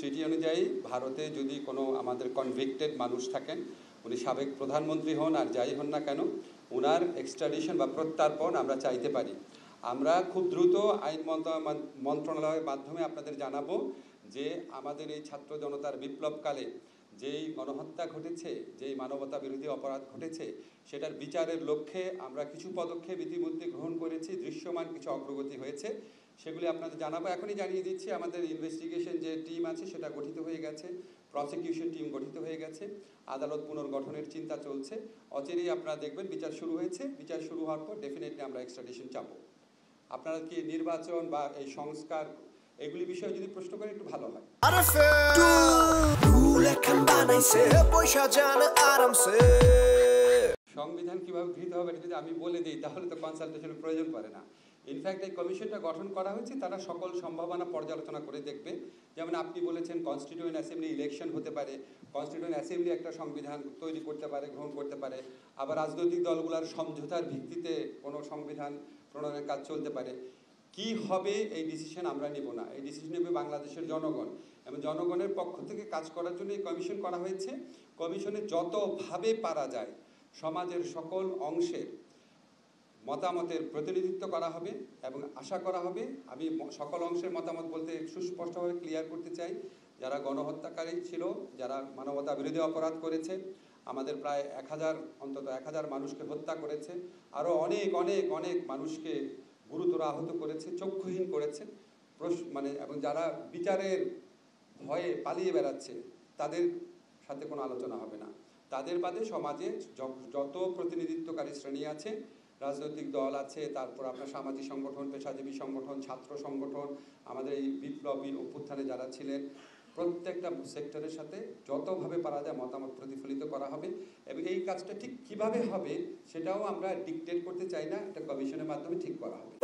ট্রিটি অনুযায়ী ভারতে যদি কোনো আমাদের কনভিক্টেড মানুষ থাকেন, উনি সাবেক প্রধানমন্ত্রী হন আর যাই হন না কেন, ওনার এক্সট্রাডিশন বা প্রত্যার্পণ আমরা চাইতে পারি। আমরা খুব দ্রুত আইন মন্ত্রণালয়ের মাধ্যমে আপনাদের জানাবো যে আমাদের এই ছাত্র জনতার বিপ্লবকালে যেই গণহত্যা ঘটেছে, যেই মানবতা বিরোধী অপরাধ ঘটেছে, সেটার বিচারের লক্ষ্যে আমরা কিছু পদক্ষেপ ইতিমধ্যে গ্রহণ করেছি, দৃশ্যমান কিছু অগ্রগতি হয়েছে, সেগুলি আপনাদের জানাবো। এখনই জানিয়ে দিচ্ছি, আমাদের ইনভেস্টিগেশন যে টিম আছে সেটা গঠিত হয়ে গেছে, প্রসিকিউশন টিম গঠিত হয়ে গেছে, আদালত পুনর্গঠনের চিন্তা চলছে। অচিরেই আপনারা দেখবেন বিচার শুরু হয়েছে। বিচার শুরু হওয়ার পর ডেফিনেটলি আমরা এক্সট্রাডিশন চাবো। আপনারা কি নির্বাচন বা এই সংস্কার এগুলি বিষয়ে যদি প্রশ্ন করেন একটু ভালো হয়। সংবিধান কিভাবে গৃহীত হবে এটা যদি আমি বলে দিই তাহলে তো কনসালটেশনের প্রয়োজন পড়ে না। ইনফ্যাক্ট এই কমিশনটা গঠন করা হয়েছে, তারা সকল সম্ভাবনা পর্যালোচনা করে দেখবে। যেমন আপনি বলেছেন কনস্টিটিউয়েন্ট অ্যাসেম্বলি ইলেকশন হতে পারে, কনস্টিটিউয়েন্ট অ্যাসেম্বলি একটা সংবিধান তৈরি করতে পারে, গ্রহণ করতে পারে, আবার রাজনৈতিক দলগুলোর সমঝোতার ভিত্তিতে কোনো সংবিধান প্রণয়নের কাজ চলতে পারে। কি হবে এই ডিসিশন আমরা নেব না, এই ডিসিশন নেবে বাংলাদেশের জনগণ, এবং জনগণের পক্ষ থেকে কাজ করার জন্য এই কমিশন করা হয়েছে। কমিশনে যতভাবে পারা যায় সমাজের সকল অংশের মতামতের প্রতিনিধিত্ব করা হবে এবং আশা করা হবে, আমি সকল অংশের মতামত বলতে সুস্পষ্টভাবে ক্লিয়ার করতে চাই, যারা গণহত্যাকারী ছিল, যারা মানবতা বিরোধী অপরাধ করেছে, আমাদের প্রায় অন্তত 1000 মানুষকে হত্যা করেছে, আরও অনেক অনেক অনেক মানুষকে গুরুতর আহত করেছে, চক্ষুহীন করেছে, এবং যারা বিচারের ভয়ে পালিয়ে বেড়াচ্ছে তাদের সাথে কোনো আলোচনা হবে না। তাদের বাদে সমাজে যত প্রতিনিধিত্বকারী শ্রেণী আছে, রাজনৈতিক দল আছে, তারপর আপনার সামাজিক সংগঠন, পেশাজীবী সংগঠন, ছাত্র সংগঠন, আমাদের এই বিপ্লবী অভ্যুত্থানে যারা ছিলেন, প্রত্যেকটা সেক্টরের সাথে যতভাবে পারা যায় মতামত প্রতিফলিত করা হবে। এবং এই কাজটা ঠিক কিভাবে হবে সেটাও আমরা ডিকটেট করতে চাই না, এটা কমিশনের মাধ্যমে ঠিক করা হবে।